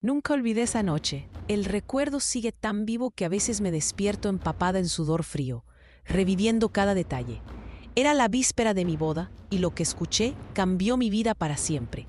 Nunca olvidé esa noche. El recuerdo sigue tan vivo que a veces me despierto empapada en sudor frío, reviviendo cada detalle. Era la víspera de mi boda y lo que escuché cambió mi vida para siempre.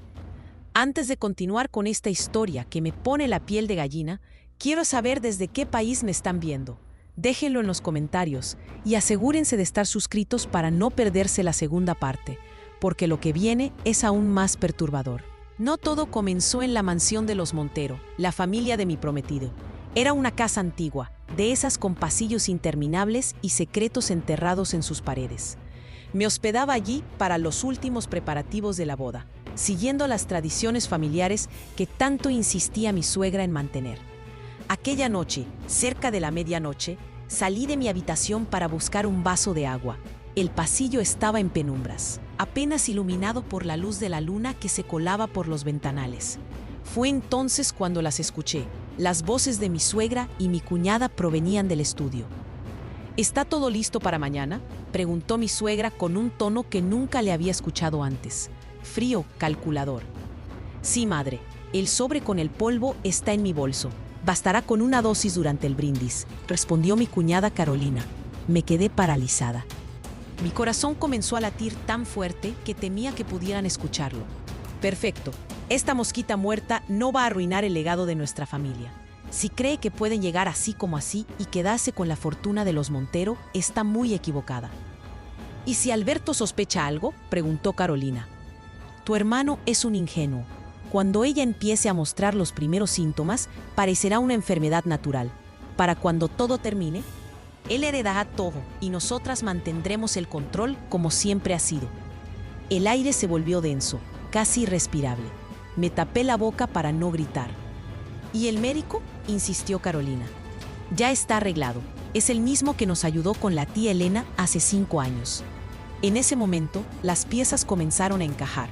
Antes de continuar con esta historia que me pone la piel de gallina, quiero saber desde qué país me están viendo. Déjenlo en los comentarios y asegúrense de estar suscritos para no perderse la segunda parte, porque lo que viene es aún más perturbador. No todo comenzó en la mansión de los Montero, la familia de mi prometido. Era una casa antigua, de esas con pasillos interminables y secretos enterrados en sus paredes. Me hospedaba allí para los últimos preparativos de la boda, siguiendo las tradiciones familiares que tanto insistía mi suegra en mantener. Aquella noche, cerca de la medianoche, salí de mi habitación para buscar un vaso de agua. El pasillo estaba en penumbras, apenas iluminado por la luz de la luna que se colaba por los ventanales. Fue entonces cuando las escuché. Las voces de mi suegra y mi cuñada provenían del estudio. ¿Está todo listo para mañana?, preguntó mi suegra con un tono que nunca le había escuchado antes. Frío, calculador. Sí, madre, el sobre con el polvo está en mi bolso. Bastará con una dosis durante el brindis, respondió mi cuñada Carolina. Me quedé paralizada. Mi corazón comenzó a latir tan fuerte que temía que pudieran escucharlo. Perfecto. Esta mosquita muerta no va a arruinar el legado de nuestra familia. Si cree que pueden llegar así como así y quedarse con la fortuna de los Montero, está muy equivocada. ¿Y si Alberto sospecha algo?, preguntó Carolina. Tu hermano es un ingenuo. Cuando ella empiece a mostrar los primeros síntomas, parecerá una enfermedad natural. Para cuando todo termine, él heredará todo y nosotras mantendremos el control como siempre ha sido. El aire se volvió denso, casi irrespirable. Me tapé la boca para no gritar. ¿Y el médico?, insistió Carolina. Ya está arreglado. Es el mismo que nos ayudó con la tía Elena hace 5 años. En ese momento, las piezas comenzaron a encajar.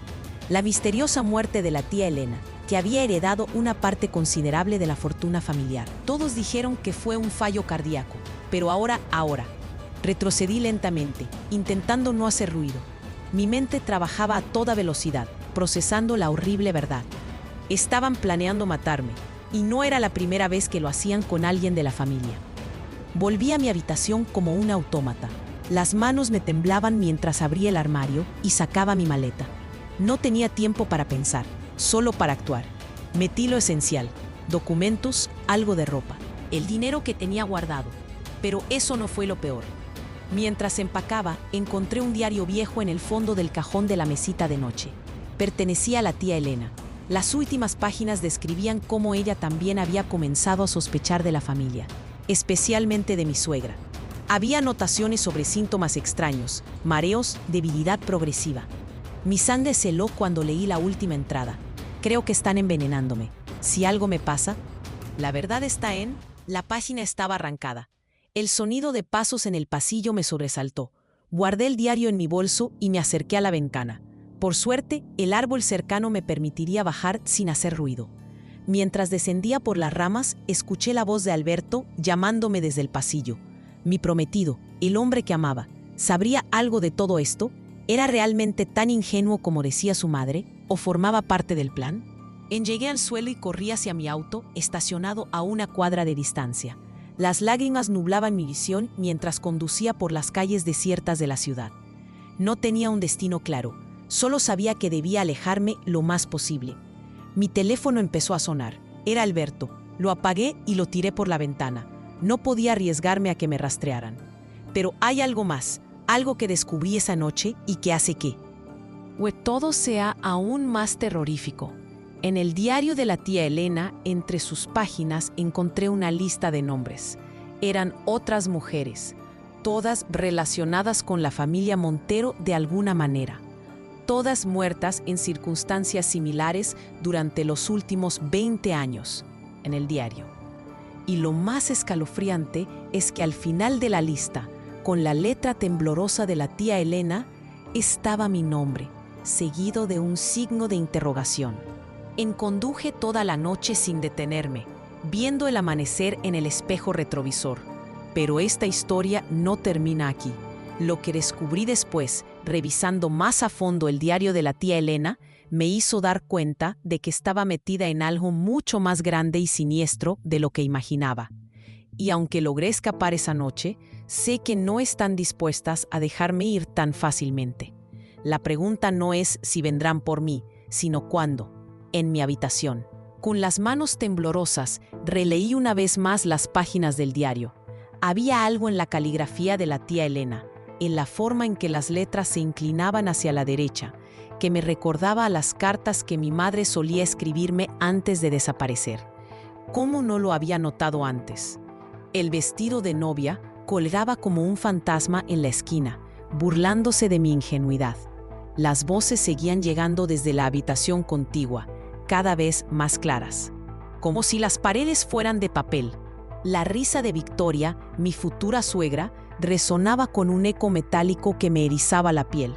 La misteriosa muerte de la tía Elena, que había heredado una parte considerable de la fortuna familiar. Todos dijeron que fue un fallo cardíaco, pero ahora. Retrocedí lentamente, intentando no hacer ruido. Mi mente trabajaba a toda velocidad, procesando la horrible verdad. Estaban planeando matarme, y no era la primera vez que lo hacían con alguien de la familia. Volví a mi habitación como un autómata. Las manos me temblaban mientras abría el armario y sacaba mi maleta. No tenía tiempo para pensar, solo para actuar. Metí lo esencial: documentos, algo de ropa, el dinero que tenía guardado. Pero eso no fue lo peor. Mientras empacaba, encontré un diario viejo en el fondo del cajón de la mesita de noche. Pertenecía a la tía Elena. Las últimas páginas describían cómo ella también había comenzado a sospechar de la familia, especialmente de mi suegra. Había anotaciones sobre síntomas extraños, mareos, debilidad progresiva. Mi sangre se heló cuando leí la última entrada. Creo que están envenenándome. Si algo me pasa. La verdad está en. La página estaba arrancada. El sonido de pasos en el pasillo me sobresaltó. Guardé el diario en mi bolso y me acerqué a la ventana. Por suerte, el árbol cercano me permitiría bajar sin hacer ruido. Mientras descendía por las ramas, escuché la voz de Alberto llamándome desde el pasillo. Mi prometido, el hombre que amaba, ¿sabría algo de todo esto? ¿Era realmente tan ingenuo como decía su madre, o formaba parte del plan? Llegué al suelo y corrí hacia mi auto, estacionado a 1 cuadra de distancia. Las lágrimas nublaban mi visión mientras conducía por las calles desiertas de la ciudad. No tenía un destino claro, solo sabía que debía alejarme lo más posible. Mi teléfono empezó a sonar. Era Alberto. Lo apagué y lo tiré por la ventana. No podía arriesgarme a que me rastrearan. Pero hay algo más. Algo que descubrí esa noche y que hace que todo sea aún más terrorífico. En el diario de la tía Elena, entre sus páginas, encontré una lista de nombres. Eran otras mujeres, todas relacionadas con la familia Montero de alguna manera. Todas muertas en circunstancias similares durante los últimos 20 años, en el diario. Y lo más escalofriante es que al final de la lista, con la letra temblorosa de la tía Elena, estaba mi nombre, seguido de un signo de interrogación. Conduje toda la noche sin detenerme, viendo el amanecer en el espejo retrovisor. Pero esta historia no termina aquí. Lo que descubrí después, revisando más a fondo el diario de la tía Elena, me hizo dar cuenta de que estaba metida en algo mucho más grande y siniestro de lo que imaginaba. Y aunque logré escapar esa noche, sé que no están dispuestas a dejarme ir tan fácilmente. La pregunta no es si vendrán por mí, sino cuándo. En mi habitación, con las manos temblorosas, releí una vez más las páginas del diario. Había algo en la caligrafía de la tía Elena, en la forma en que las letras se inclinaban hacia la derecha, que me recordaba a las cartas que mi madre solía escribirme antes de desaparecer. ¿Cómo no lo había notado antes? El vestido de novia colgaba como un fantasma en la esquina, burlándose de mi ingenuidad. Las voces seguían llegando desde la habitación contigua, cada vez más claras, como si las paredes fueran de papel. La risa de Victoria, mi futura suegra, resonaba con un eco metálico que me erizaba la piel.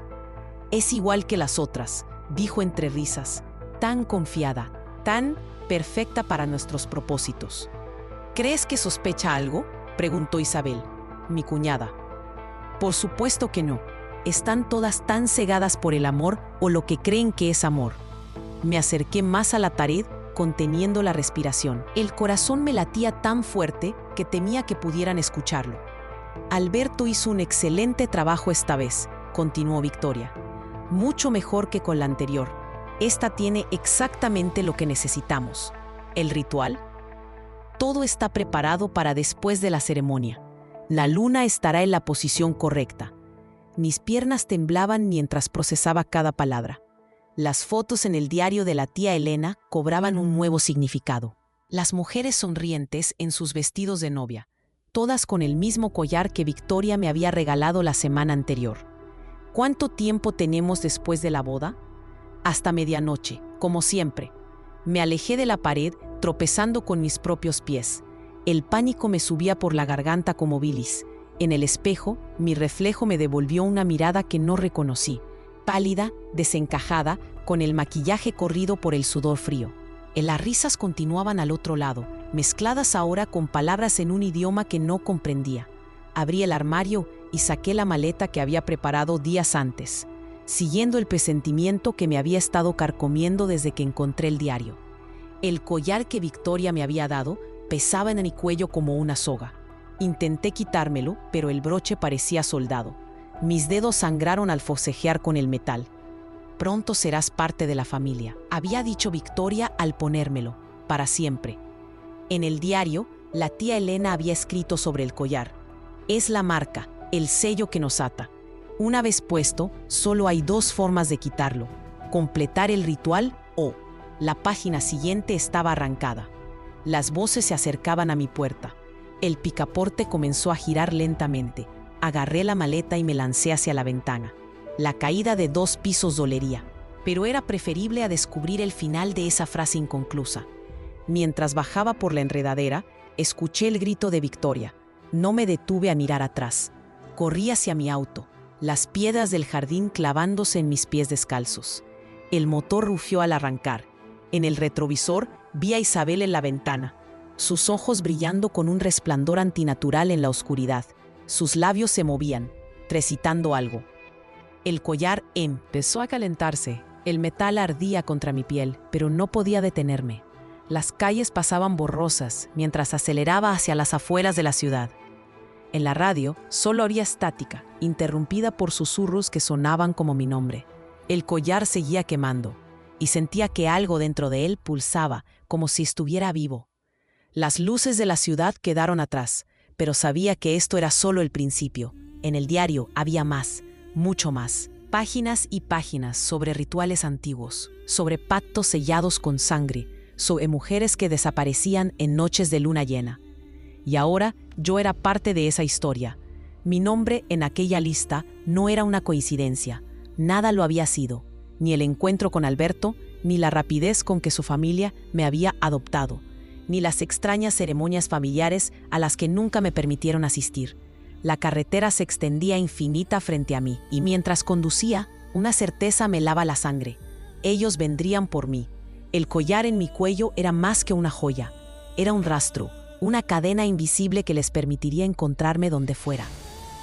«Es igual que las otras», dijo entre risas, «tan confiada, tan perfecta para nuestros propósitos». «¿Crees que sospecha algo?», preguntó Isabel, mi cuñada. «Por supuesto que no. Están todas tan cegadas por el amor o lo que creen que es amor». Me acerqué más a la pared, conteniendo la respiración. El corazón me latía tan fuerte que temía que pudieran escucharlo. «Alberto hizo un excelente trabajo esta vez», continuó Victoria. «Mucho mejor que con la anterior. Esta tiene exactamente lo que necesitamos». ¿El ritual? Todo está preparado para después de la ceremonia. La luna estará en la posición correcta. Mis piernas temblaban mientras procesaba cada palabra. Las fotos en el diario de la tía Elena cobraban un nuevo significado. Las mujeres sonrientes en sus vestidos de novia, todas con el mismo collar que Victoria me había regalado la semana anterior. ¿Cuánto tiempo tenemos después de la boda? Hasta medianoche, como siempre. Me alejé de la pared, tropezando con mis propios pies. El pánico me subía por la garganta como bilis. En el espejo, mi reflejo me devolvió una mirada que no reconocí. Pálida, desencajada, con el maquillaje corrido por el sudor frío. Las risas continuaban al otro lado, mezcladas ahora con palabras en un idioma que no comprendía. Abrí el armario y saqué la maleta que había preparado días antes, siguiendo el presentimiento que me había estado carcomiendo desde que encontré el diario. El collar que Victoria me había dado pesaba en mi cuello como una soga. Intenté quitármelo, pero el broche parecía soldado. Mis dedos sangraron al forcejear con el metal. «Pronto serás parte de la familia», había dicho Victoria al ponérmelo, para siempre. En el diario, la tía Elena había escrito sobre el collar: «Es la marca, el sello que nos ata. Una vez puesto, solo hay dos formas de quitarlo: completar el ritual o…». La página siguiente estaba arrancada. Las voces se acercaban a mi puerta. El picaporte comenzó a girar lentamente. Agarré la maleta y me lancé hacia la ventana. La caída de 2 pisos dolería, pero era preferible a descubrir el final de esa frase inconclusa. Mientras bajaba por la enredadera, escuché el grito de Victoria. No me detuve a mirar atrás. Corrí hacia mi auto, las piedras del jardín clavándose en mis pies descalzos. El motor rugió al arrancar. En el retrovisor vi a Isabel en la ventana, sus ojos brillando con un resplandor antinatural en la oscuridad. Sus labios se movían, recitando algo. El collar empezó a calentarse. El metal ardía contra mi piel, pero no podía detenerme. Las calles pasaban borrosas mientras aceleraba hacia las afueras de la ciudad. En la radio solo había estática, interrumpida por susurros que sonaban como mi nombre. El collar seguía quemando, y sentía que algo dentro de él pulsaba, como si estuviera vivo. Las luces de la ciudad quedaron atrás, pero sabía que esto era solo el principio. En el diario había más, mucho más. Páginas y páginas sobre rituales antiguos, sobre pactos sellados con sangre, sobre mujeres que desaparecían en noches de luna llena. Y ahora yo era parte de esa historia. Mi nombre en aquella lista no era una coincidencia. Nada lo había sido. Ni el encuentro con Alberto, ni la rapidez con que su familia me había adoptado, ni las extrañas ceremonias familiares a las que nunca me permitieron asistir. La carretera se extendía infinita frente a mí, y mientras conducía, una certeza me helaba la sangre. Ellos vendrían por mí. El collar en mi cuello era más que una joya. Era un rastro, una cadena invisible que les permitiría encontrarme donde fuera.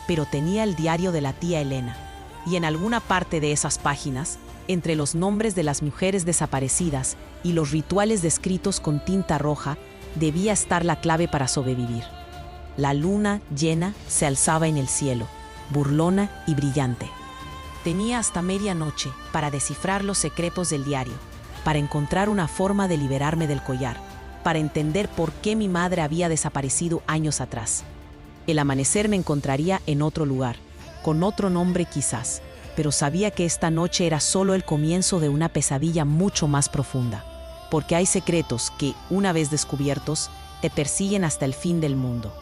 Pero tenía el diario de la tía Elena, y en alguna parte de esas páginas Entre los nombres de las mujeres desaparecidas y los rituales descritos con tinta roja, debía estar la clave para sobrevivir. La luna llena se alzaba en el cielo, burlona y brillante. Tenía hasta medianoche para descifrar los secretos del diario, para encontrar una forma de liberarme del collar, para entender por qué mi madre había desaparecido años atrás. El amanecer me encontraría en otro lugar, con otro nombre quizás, pero sabía que esta noche era solo el comienzo de una pesadilla mucho más profunda, porque hay secretos que, una vez descubiertos, te persiguen hasta el fin del mundo.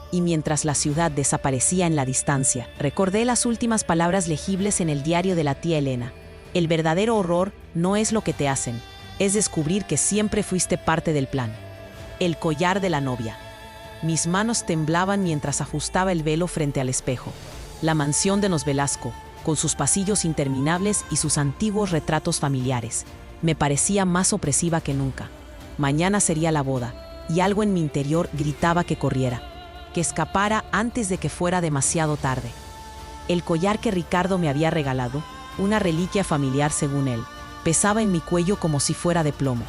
Y mientras la ciudad desaparecía en la distancia, recordé las últimas palabras legibles en el diario de la tía Elena. El verdadero horror no es lo que te hacen, es descubrir que siempre fuiste parte del plan. El collar de la novia. Mis manos temblaban mientras ajustaba el velo frente al espejo. La mansión de los Velasco, con sus pasillos interminables y sus antiguos retratos familiares, me parecía más opresiva que nunca. Mañana sería la boda, y algo en mi interior gritaba que corriera, que escapara antes de que fuera demasiado tarde. El collar que Ricardo me había regalado, una reliquia familiar según él, pesaba en mi cuello como si fuera de plomo.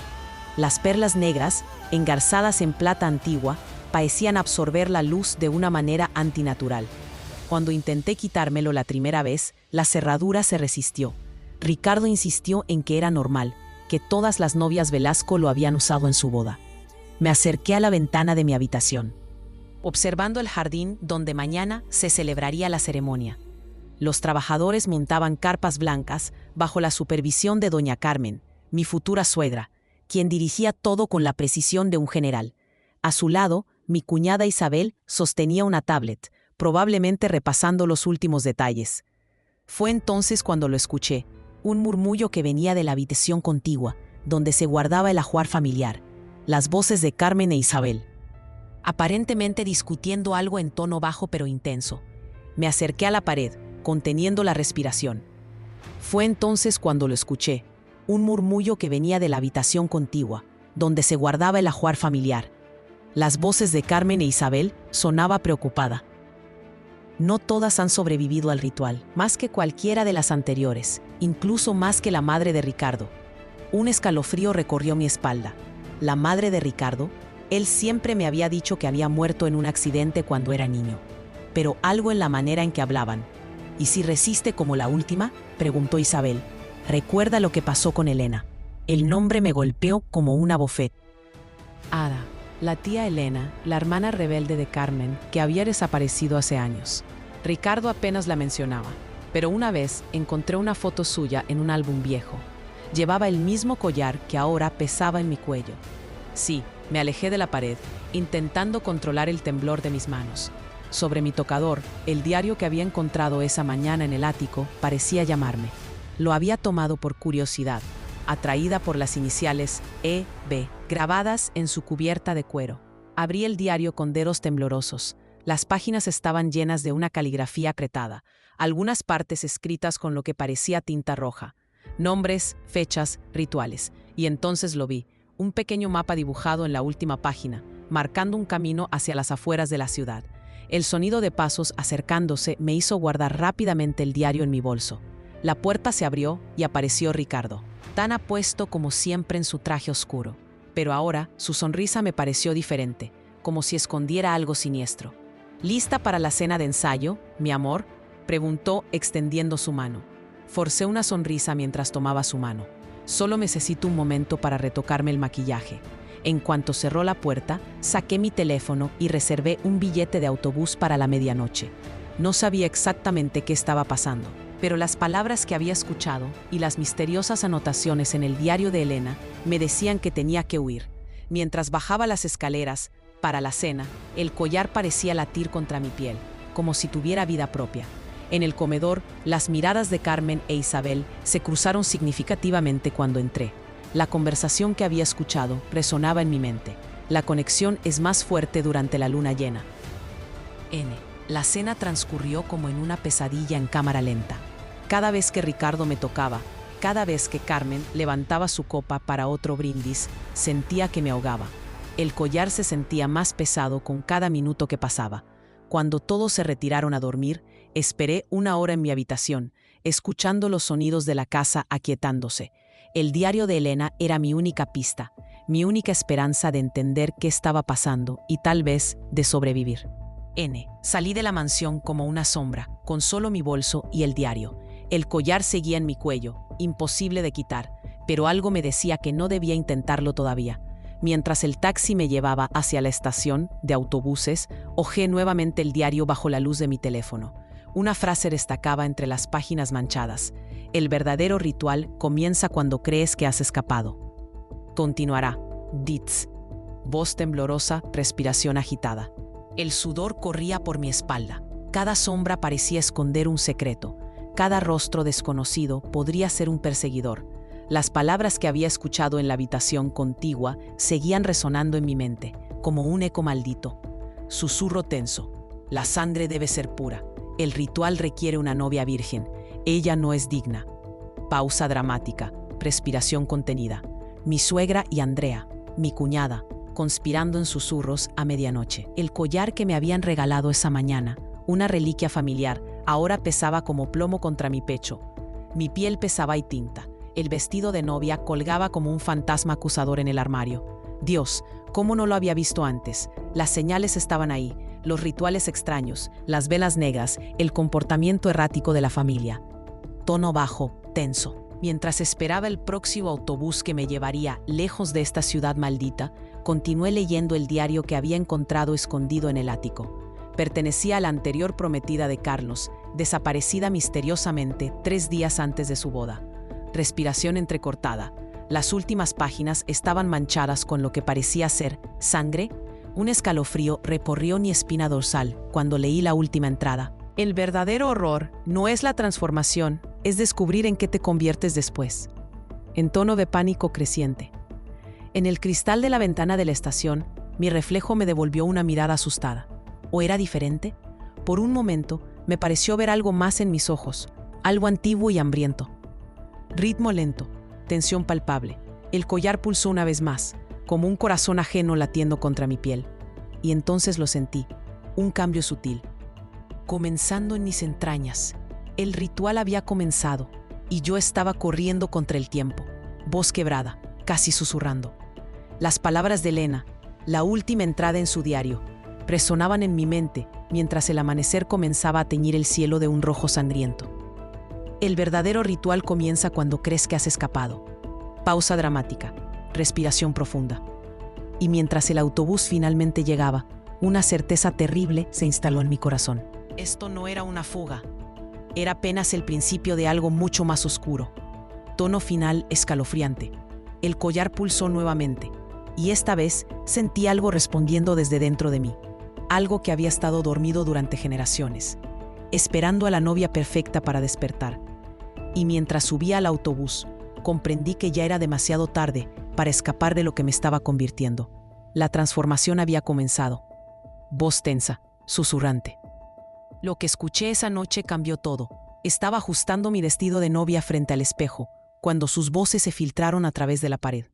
Las perlas negras, engarzadas en plata antigua, parecían absorber la luz de una manera antinatural. Cuando intenté quitármelo la primera vez, la cerradura se resistió. Ricardo insistió en que era normal, que todas las novias Velasco lo habían usado en su boda. Me acerqué a la ventana de mi habitación, observando el jardín donde mañana se celebraría la ceremonia. Los trabajadores montaban carpas blancas bajo la supervisión de doña Carmen, mi futura suegra, quien dirigía todo con la precisión de un general. A su lado, mi cuñada Isabel sostenía una tablet, probablemente repasando los últimos detalles. Fue entonces cuando lo escuché, un murmullo que venía de la habitación contigua, donde se guardaba el ajuar familiar, las voces de Carmen e Isabel, aparentemente discutiendo algo en tono bajo pero intenso. Me acerqué a la pared, conteniendo la respiración. Fue entonces cuando lo escuché, un murmullo que venía de la habitación contigua, donde se guardaba el ajuar familiar. Las voces de Carmen e Isabel sonaba preocupada. No todas han sobrevivido al ritual, más que cualquiera de las anteriores, incluso más que la madre de Ricardo. Un escalofrío recorrió mi espalda. La madre de Ricardo, él siempre me había dicho que había muerto en un accidente cuando era niño. Pero algo en la manera en que hablaban. ¿Y si resiste como la última?, preguntó Isabel. Recuerda lo que pasó con Elena. El nombre me golpeó como una bofeta. Ada, la tía Elena, la hermana rebelde de Carmen, que había desaparecido hace años. Ricardo apenas la mencionaba, pero una vez encontré una foto suya en un álbum viejo. Llevaba el mismo collar que ahora pesaba en mi cuello. Sí, me alejé de la pared, intentando controlar el temblor de mis manos. Sobre mi tocador, el diario que había encontrado esa mañana en el ático parecía llamarme. Lo había tomado por curiosidad, atraída por las iniciales E.B. grabadas en su cubierta de cuero. Abrí el diario con dedos temblorosos. Las páginas estaban llenas de una caligrafía acretada, algunas partes escritas con lo que parecía tinta roja. Nombres, fechas, rituales. Y entonces lo vi, un pequeño mapa dibujado en la última página, marcando un camino hacia las afueras de la ciudad. El sonido de pasos acercándose me hizo guardar rápidamente el diario en mi bolso. La puerta se abrió y apareció Ricardo, tan apuesto como siempre en su traje oscuro. Pero ahora su sonrisa me pareció diferente, como si escondiera algo siniestro. ¿Lista para la cena de ensayo, mi amor?, preguntó extendiendo su mano. Forcé una sonrisa mientras tomaba su mano. Solo necesito un momento para retocarme el maquillaje. En cuanto cerró la puerta, saqué mi teléfono y reservé un billete de autobús para la medianoche. No sabía exactamente qué estaba pasando, pero las palabras que había escuchado y las misteriosas anotaciones en el diario de Elena me decían que tenía que huir. Mientras bajaba las escaleras para la cena, el collar parecía latir contra mi piel, como si tuviera vida propia. En el comedor, las miradas de Carmen e Isabel se cruzaron significativamente cuando entré. La conversación que había escuchado resonaba en mi mente. La conexión es más fuerte durante la luna llena. La cena transcurrió como en una pesadilla en cámara lenta. Cada vez que Ricardo me tocaba, cada vez que Carmen levantaba su copa para otro brindis, sentía que me ahogaba. El collar se sentía más pesado con cada minuto que pasaba. Cuando todos se retiraron a dormir, esperé 1 hora en mi habitación, escuchando los sonidos de la casa aquietándose. El diario de Elena era mi única pista, mi única esperanza de entender qué estaba pasando y tal vez de sobrevivir. Salí de la mansión como una sombra, con solo mi bolso y el diario. El collar seguía en mi cuello, imposible de quitar, pero algo me decía que no debía intentarlo todavía. Mientras el taxi me llevaba hacia la estación de autobuses, hojeé nuevamente el diario bajo la luz de mi teléfono. Una frase destacaba entre las páginas manchadas. El verdadero ritual comienza cuando crees que has escapado. Continuará. Ditz. Voz temblorosa, respiración agitada. El sudor corría por mi espalda. Cada sombra parecía esconder un secreto. Cada rostro desconocido podría ser un perseguidor. Las palabras que había escuchado en la habitación contigua seguían resonando en mi mente, como un eco maldito. Susurro tenso. La sangre debe ser pura. El ritual requiere una novia virgen. Ella no es digna. Pausa dramática. Respiración contenida. Mi suegra y Andrea, mi cuñada, conspirando en susurros a medianoche. El collar que me habían regalado esa mañana, una reliquia familiar, ahora pesaba como plomo contra mi pecho. Mi piel pesaba y tinta. El vestido de novia colgaba como un fantasma acusador en el armario. Dios, ¿cómo no lo había visto antes? Las señales estaban ahí, los rituales extraños, las velas negras, el comportamiento errático de la familia. Tono bajo, tenso. Mientras esperaba el próximo autobús que me llevaría lejos de esta ciudad maldita, continué leyendo el diario que había encontrado escondido en el ático. Pertenecía a la anterior prometida de Carlos, desaparecida misteriosamente 3 días antes de su boda. Respiración entrecortada. Las últimas páginas estaban manchadas con lo que parecía ser sangre. Un escalofrío recorrió mi espina dorsal cuando leí la última entrada. El verdadero horror no es la transformación, es descubrir en qué te conviertes después. En tono de pánico creciente. En el cristal de la ventana de la estación, mi reflejo me devolvió una mirada asustada. ¿O era diferente? Por un momento, me pareció ver algo más en mis ojos, algo antiguo y hambriento. Ritmo lento, tensión palpable. El collar pulsó una vez más, como un corazón ajeno latiendo contra mi piel. Y entonces lo sentí, un cambio sutil. Comenzando en mis entrañas. El ritual había comenzado, y yo estaba corriendo contra el tiempo, voz quebrada, casi susurrando. Las palabras de Elena, la última entrada en su diario, resonaban en mi mente mientras el amanecer comenzaba a teñir el cielo de un rojo sangriento. El verdadero ritual comienza cuando crees que has escapado. Pausa dramática, respiración profunda. Y mientras el autobús finalmente llegaba, una certeza terrible se instaló en mi corazón. Esto no era una fuga. Era apenas el principio de algo mucho más oscuro. Tono final escalofriante. El collar pulsó nuevamente, y esta vez sentí algo respondiendo desde dentro de mí. Algo que había estado dormido durante generaciones, esperando a la novia perfecta para despertar. Y mientras subía al autobús, comprendí que ya era demasiado tarde para escapar de lo que me estaba convirtiendo. La transformación había comenzado. Voz tensa, susurrante. Lo que escuché esa noche cambió todo. Estaba ajustando mi vestido de novia frente al espejo, cuando sus voces se filtraron a través de la pared.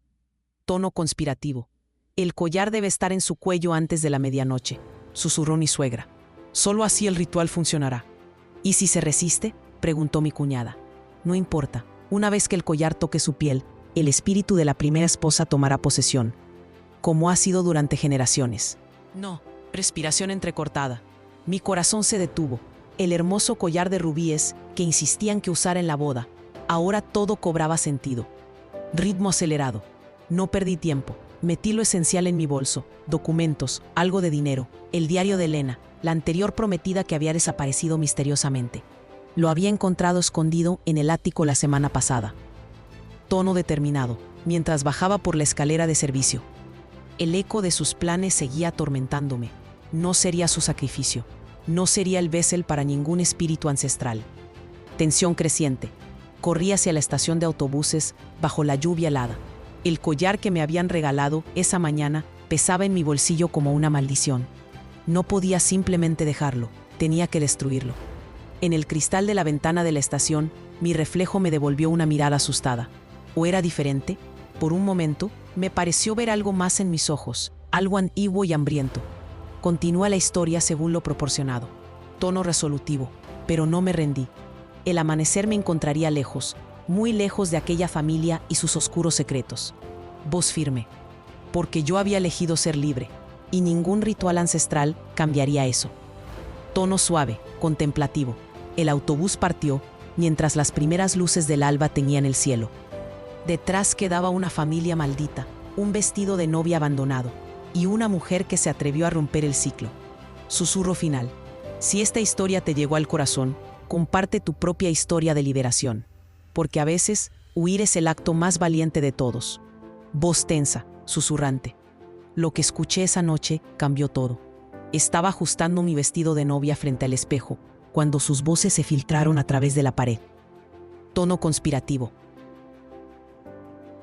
Tono conspirativo. El collar debe estar en su cuello antes de la medianoche, susurró mi suegra. Solo así el ritual funcionará. ¿Y si se resiste?, preguntó mi cuñada. No importa. Una vez que el collar toque su piel, el espíritu de la primera esposa tomará posesión, como ha sido durante generaciones. No. Respiración entrecortada. Mi corazón se detuvo. El hermoso collar de rubíes que insistían que usara en la boda. Ahora todo cobraba sentido. Ritmo acelerado. No perdí tiempo. Metí lo esencial en mi bolso. Documentos, algo de dinero, el diario de Elena, la anterior prometida que había desaparecido misteriosamente. Lo había encontrado escondido en el ático la semana pasada. Tono determinado, mientras bajaba por la escalera de servicio. El eco de sus planes seguía atormentándome. No sería su sacrificio. No sería el Bessel para ningún espíritu ancestral. Tensión creciente. Corrí hacia la estación de autobuses bajo la lluvia helada. El collar que me habían regalado esa mañana pesaba en mi bolsillo como una maldición. No podía simplemente dejarlo, tenía que destruirlo. En el cristal de la ventana de la estación, mi reflejo me devolvió una mirada asustada. ¿O era diferente? Por un momento, me pareció ver algo más en mis ojos, algo antiguo y hambriento. Continúa la historia según lo proporcionado. Tono resolutivo, pero no me rendí. el amanecer me encontraría lejos, muy lejos de aquella familia y sus oscuros secretos. Voz firme, porque yo había elegido ser libre, y ningún ritual ancestral cambiaría eso. Tono suave, contemplativo. El autobús partió mientras las primeras luces del alba teñían el cielo. Detrás quedaba una familia maldita, un vestido de novia abandonado y una mujer que se atrevió a romper el ciclo. Susurro final. Si esta historia te llegó al corazón, comparte tu propia historia de liberación, porque a veces huir es el acto más valiente de todos. Voz tensa, susurrante. Lo que escuché esa noche cambió todo. Estaba ajustando mi vestido de novia frente al espejo, cuando sus voces se filtraron a través de la pared. Tono conspirativo.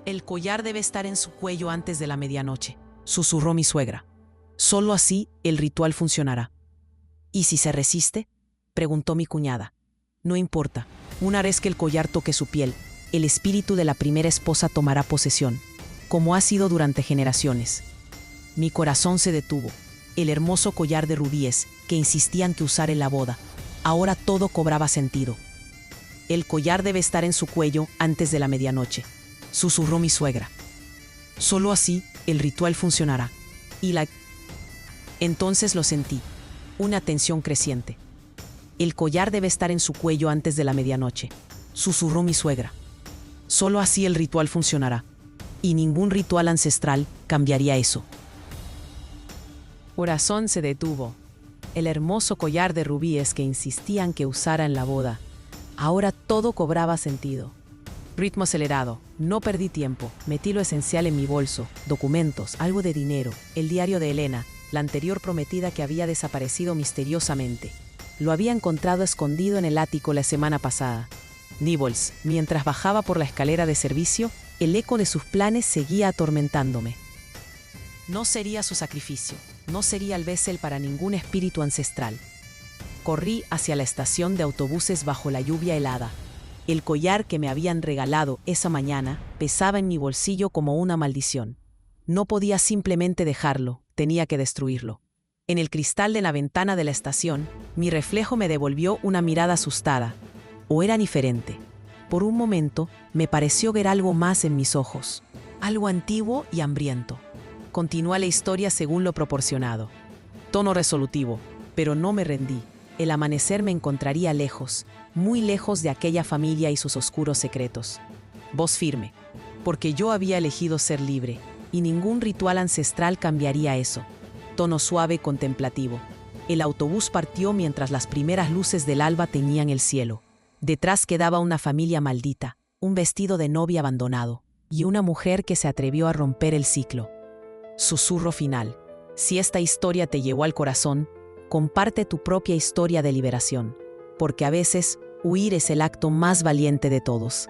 El collar debe estar en su cuello antes de la medianoche, susurró mi suegra. Solo así el ritual funcionará. ¿Y si se resiste?, preguntó mi cuñada. No importa, una vez que el collar toque su piel, el espíritu de la primera esposa tomará posesión, como ha sido durante generaciones. Mi corazón se detuvo. El hermoso collar de rubíes que insistían que usara en la boda, ahora todo cobraba sentido. El collar debe estar en su cuello antes de la medianoche, susurró mi suegra. Solo así el ritual funcionará. Entonces lo sentí, una tensión creciente. El collar debe estar en su cuello antes de la medianoche, susurró mi suegra. Solo así el ritual funcionará, y ningún ritual ancestral cambiaría eso. Corazón se detuvo. El hermoso collar de rubíes que insistían que usara en la boda, ahora todo cobraba sentido. Ritmo acelerado. No perdí tiempo. Metí lo esencial en mi bolso, documentos, algo de dinero, el diario de Elena, la anterior prometida que había desaparecido misteriosamente. Lo había encontrado escondido en el ático la semana pasada. Nibbles, mientras bajaba por la escalera de servicio, el eco de sus planes seguía atormentándome. No sería su sacrificio, no sería el Bessel para ningún espíritu ancestral. Corrí hacia la estación de autobuses bajo la lluvia helada. El collar que me habían regalado esa mañana pesaba en mi bolsillo como una maldición. No podía simplemente dejarlo, tenía que destruirlo. En el cristal de la ventana de la estación, mi reflejo me devolvió una mirada asustada. ¿O era diferente? Por un momento, me pareció ver algo más en mis ojos, algo antiguo y hambriento. Continúa la historia según lo proporcionado. Tono resolutivo, pero no me rendí. El amanecer me encontraría lejos, muy lejos de aquella familia y sus oscuros secretos. Voz firme, porque yo había elegido ser libre, y ningún ritual ancestral cambiaría eso. Tono suave contemplativo. El autobús partió mientras las primeras luces del alba teñían el cielo. Detrás quedaba una familia maldita, un vestido de novia abandonado, y una mujer que se atrevió a romper el ciclo. Susurro final. Si esta historia te llegó al corazón, comparte tu propia historia de liberación, porque a veces huir es el acto más valiente de todos.